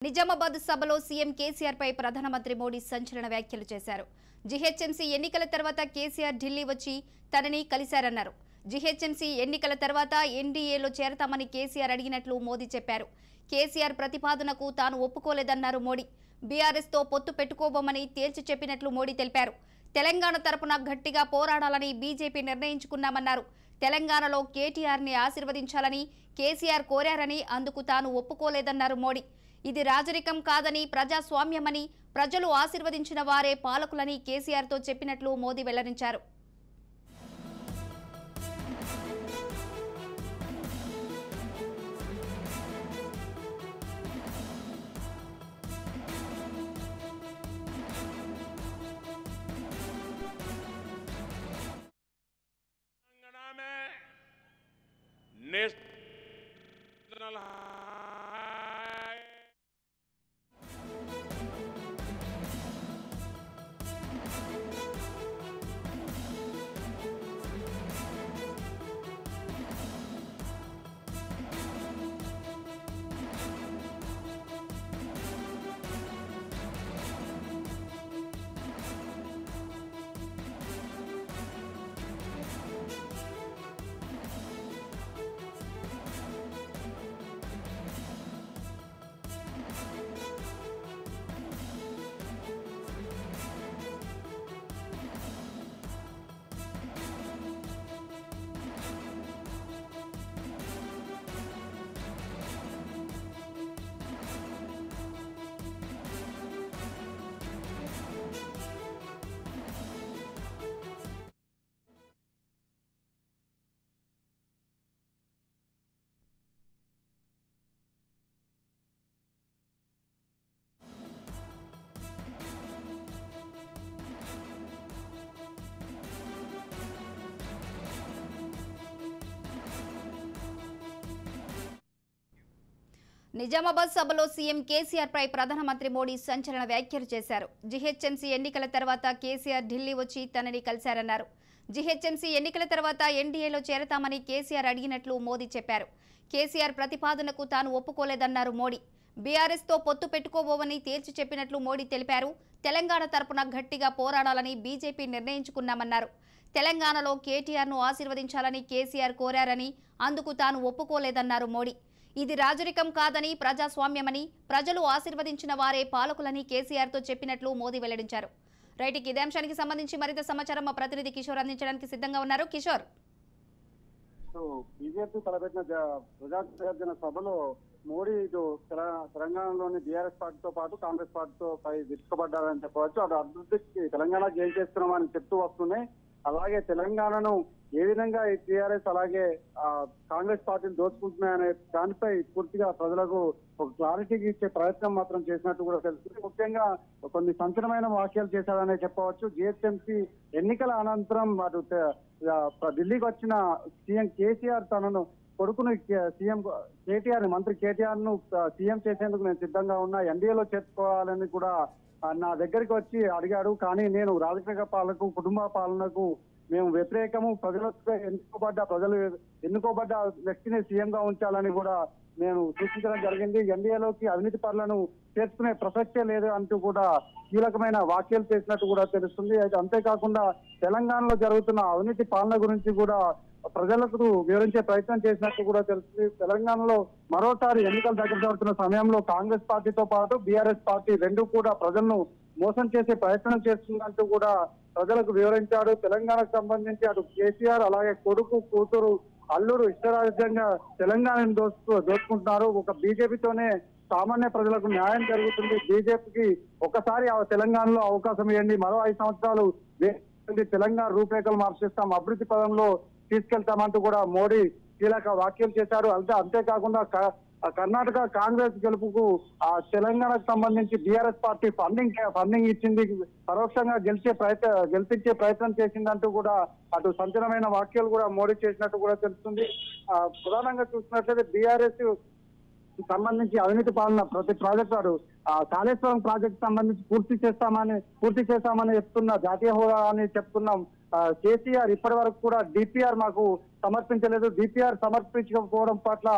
నిజామాబాద్ సభలో సీఎం కేసీఆర్ పై ప్రధానమంత్రి మోడీ సంచలన వ్యాఖ్యలు చేశారు. జీహెచ్ఎంసీ ఎన్నికల తర్వాత కేసీఆర్ ఢిల్లీ వచ్చి తనని కలిశారన్నారు. జీహెచ్ఎంసీ ఎన్నికల తర్వాత ఎన్డీఏలో చేరతామని కేసీఆర్ అడిగినట్లు మోదీ చెప్పారు. కేసీఆర్ ప్రతిపాదనకు తాను ఒప్పుకోలేదన్నారు మోడీ. బీఆర్ఎస్ తో పొత్తు పెట్టుకోబోమని తేల్చి చెప్పినట్లు మోడీ తెలిపారు. తెలంగాణ తరపున గట్టిగా పోరాడాలని బీజేపీ నిర్ణయించుకున్నామన్నారు. తెలంగాణలో కేటీఆర్ ని ఆశీర్వదించాలని కేసీఆర్ కోరారని అందుకు తాను ఒప్పుకోలేదన్నారు మోడీ. ఇది రాజరికం కాదని ప్రజాస్వామ్యమని ప్రజలు ఆశీర్వదించిన వారే పాలకులని కేసీఆర్ తో చెప్పినట్లు మోదీ వెల్లడించారు. नेशनल నిజామాబాద్ సభలో సీఎం కేసీఆర్ పై ప్రధానమంత్రి మోడీ సంచలన వ్యాఖ్యలు చేశారు. జీహెచ్ఎంసీ ఎన్నికల తర్వాత కేసీఆర్ ఢిల్లీ వచ్చి తనని కలిశారన్నారు. జీహెచ్ఎంసీ ఎన్నికల తర్వాత ఎన్డీఏలో చేరతామని కేసీఆర్ అడిగినట్లు మోదీ చెప్పారు. కేసీఆర్ ప్రతిపాదనకు తాను ఒప్పుకోలేదన్నారు మోడీ. బీఆర్ఎస్ తో పొత్తు పెట్టుకోబోమని తేల్చి చెప్పినట్లు మోడీ తెలిపారు. తెలంగాణ తరపున గట్టిగా పోరాడాలని బీజేపీ నిర్ణయించుకున్నామన్నారు. తెలంగాణలో కేటీఆర్ ను ఆశీర్వదించాలని కేసీఆర్ కోరారని అందుకు తాను ఒప్పుకోలేదన్నారు మోడీ. ఇది రాజరికం కాదని ప్రజాస్వామ్యమని ప్రజలు ఆశీర్వదించిన వారే పాలకులని కేసీఆర్ తో చెప్పినట్లు మోదీ వెల్లడించారు. రైట్, ఇదే అంశానికి సంబంధించి మరింత సమాచారం మా ప్రతినిధి కిషోర్ అందించడానికి సిద్ధంగా ఉన్నారు. కిషోర్, బీజేపీ తలపెట్టిన ప్రజాప్రయోజన సభలో మోడీ ఇటు తెలంగాణలోని బీఆర్ఎస్ పార్టీతో పాటు కాంగ్రెస్ పార్టీతో పై విరుచుకుపడ్డారని చెప్పవచ్చు. అటు అభివృద్ధికి తెలంగాణకి ఏం చేస్తున్నామని చెప్తూ వస్తున్నాయి. అలాగే తెలంగాణను ఏ విధంగా ఈ టీఆర్ఎస్ అలాగే కాంగ్రెస్ పార్టీని దోచుకుంటున్నాయనే దానిపై పూర్తిగా ప్రజలకు ఒక క్లారిటీకి ఇచ్చే ప్రయత్నం మాత్రం చేసినట్టు కూడా తెలుస్తుంది. ముఖ్యంగా కొన్ని సంచలనమైన వ్యాఖ్యలు చేశారనే చెప్పవచ్చు. జీహెచ్ఎంసీ ఎన్నికల అనంతరం అటు ఢిల్లీకి వచ్చిన సీఎం కేసీఆర్ తనను కొడుకును సీఎం కేటీఆర్ మంత్రి కేటీఆర్ ను సీఎం చేసేందుకు నేను సిద్ధంగా ఉన్నా, ఎన్డీఏలో చేర్చుకోవాలని కూడా నా దగ్గరికి వచ్చి అడిగాడు. కానీ నేను రాజకీయ పాలనకు కుటుంబ పాలనకు మేము వ్యతిరేకము, ప్రజలకు ప్రజలు ఎన్నుకోబడ్డ వ్యక్తిని సీఎం గా ఉంచాలని కూడా నేను సూచించడం జరిగింది. ఎన్డీఏలోకి అవినీతి పరులను చేర్చుకునే ప్రసక్తే లేదు అంటూ కూడా కీలకమైన వ్యాఖ్యలు చేసినట్టు కూడా తెలుస్తుంది. అయితే అంతేకాకుండా తెలంగాణలో జరుగుతున్న అవినీతి పాలన గురించి కూడా ప్రజలకు వివరించే ప్రయత్నం చేసినట్టు కూడా తెలుస్తుంది. తెలంగాణలో మరోసారి ఎన్నికలు దగ్గర జరుగుతున్న సమయంలో కాంగ్రెస్ పార్టీతో పాటు బీఆర్ఎస్ పార్టీ రెండు కూడా ప్రజలను మోసం చేసే ప్రయత్నం చేస్తుందంటూ కూడా ప్రజలకు వివరించాడు. తెలంగాణకు సంబంధించి అటు కేసీఆర్ అలాగే కొడుకు కూతురు అల్లుడు ఇష్టరాజ్యంగా తెలంగాణను దోచుకుంటున్నారు. ఒక బీజేపీతోనే సామాన్య ప్రజలకు న్యాయం జరుగుతుంది. బీజేపీకి ఒకసారి తెలంగాణలో అవకాశం ఇవ్వండి, మరో 5 సంవత్సరాలు తెలంగాణ రూపురేఖలు మార్చేస్తాం, అభివృద్ధి పదంలో తీసుకెళ్తామంటూ కూడా మోడీ కీలక వ్యాఖ్యలు చేశారు. అంతేకాకుండా కర్ణాటక కాంగ్రెస్ గెలుపుకు తెలంగాణకు సంబంధించి బీఆర్ఎస్ పార్టీ ఫండింగ్ ఇచ్చింది, పరోక్షంగా గెలిపించే ప్రయత్నం చేసిందంటూ కూడా అటు సంచలనమైన వ్యాఖ్యలు కూడా మోడీ చేసినట్టు కూడా తెలుస్తుంది. ప్రధానంగా చూసినట్లయితే బీఆర్ఎస్ సంబంధించి అవినీతి పాలన ప్రతి ప్రాజెక్టు కాళేశ్వరం ప్రాజెక్టు సంబంధించి పూర్తి చేస్తామని చెప్తున్న, జాతీయ హోదా అని చెప్తున్నాం. కేసీఆర్ ఇప్పటి వరకు కూడా డిపిఆర్ మాకు సమర్పించలేదు. డిపిఆర్ సమర్పించకపోవడం పట్ల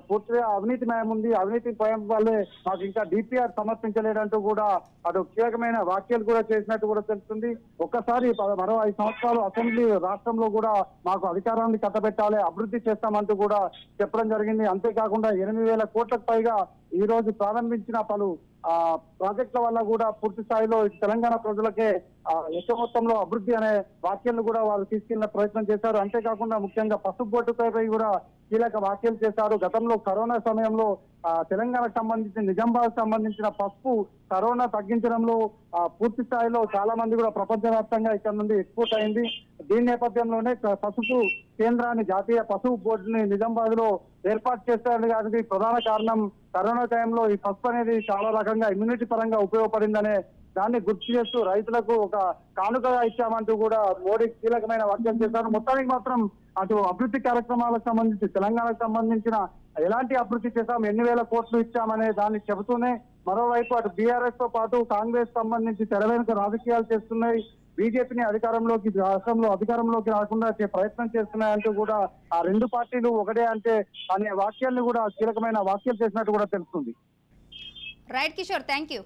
పూర్తిగా అవినీతిమయం ఉంది, అవినీతిమయం వల్లే మాకు ఇంకా డిపిఆర్ సమర్పించలేదంటూ కూడా అటు కీలకమైన వ్యాఖ్యలు కూడా చేసినట్టు కూడా తెలుస్తుంది. ఒక్కసారి మరో 5 సంవత్సరాలు అసెంబ్లీ రాష్ట్రంలో కూడా మాకు అధికారాన్ని కట్టబెట్టాలి, అభివృద్ధి చేస్తామంటూ కూడా చెప్పడం జరిగింది. అంతేకాకుండా 8,000 కోట్లకు పైగా ఈ రోజు ప్రారంభించిన పలు ప్రాజెక్టుల వల్ల కూడా పూర్తి స్థాయిలో తెలంగాణ ప్రజలకే ఎక్కువ మొత్తంలో అభివృద్ధి అనే వ్యాఖ్యలను కూడా వారు తీసుకెళ్లిన ప్రయత్నం చేశారు. అంతేకాకుండా ముఖ్యంగా పసుపు బోర్డుపై కూడా కీలక వ్యాఖ్యలు చేశారు. గతంలో కరోనా సమయంలో తెలంగాణకు సంబంధించిన నిజామాబాద్ సంబంధించిన పసుపు కరోనా తగ్గించడంలో పూర్తి స్థాయిలో చాలా మంది కూడా ప్రపంచవ్యాప్తంగా ఇక్కడ నుండి ఎక్స్పోర్ట్ అయింది. దీని నేపథ్యంలోనే పసుపు కేంద్రాన్ని, జాతీయ పసుపు బోర్డుని నిజామాబాద్ లో ఏర్పాటు చేస్తారని ప్రధాన కారణం కరోనా టైంలో ఈ పసుపు అనేది చాలా రకంగా ఇమ్యూనిటీ పరంగా ఉపయోగపడిందనే దాన్ని గుర్తు చేస్తూ రైతులకు ఒక కానుకగా ఇచ్చామంటూ కూడా మోడీ కీలకమైన వ్యాఖ్యలు చేశారు. మొత్తానికి మాత్రం అటు అభివృద్ధి కార్యక్రమాలకు సంబంధించి తెలంగాణకు సంబంధించిన ఎలాంటి అభివృద్ధి చేశాం, 8,000 కోట్లు ఇచ్చామనే దాన్ని చెబుతూనే మరోవైపు అటు బీఆర్ఎస్ తో పాటు కాంగ్రెస్ సంబంధించి తెర వెనుక రాజకీయాలు చేస్తున్నాయి, బీజేపీని రాష్ట్రంలో అధికారంలోకి రాకుండా ప్రయత్నం చేస్తున్నాయంటూ కూడా ఆ 2 పార్టీలు ఒకటే అంటే అనే వ్యాఖ్యల్ని కూడా కీలకమైన వ్యాఖ్యలు చేసినట్టు కూడా తెలుస్తుంది. Right Kishore, thank you.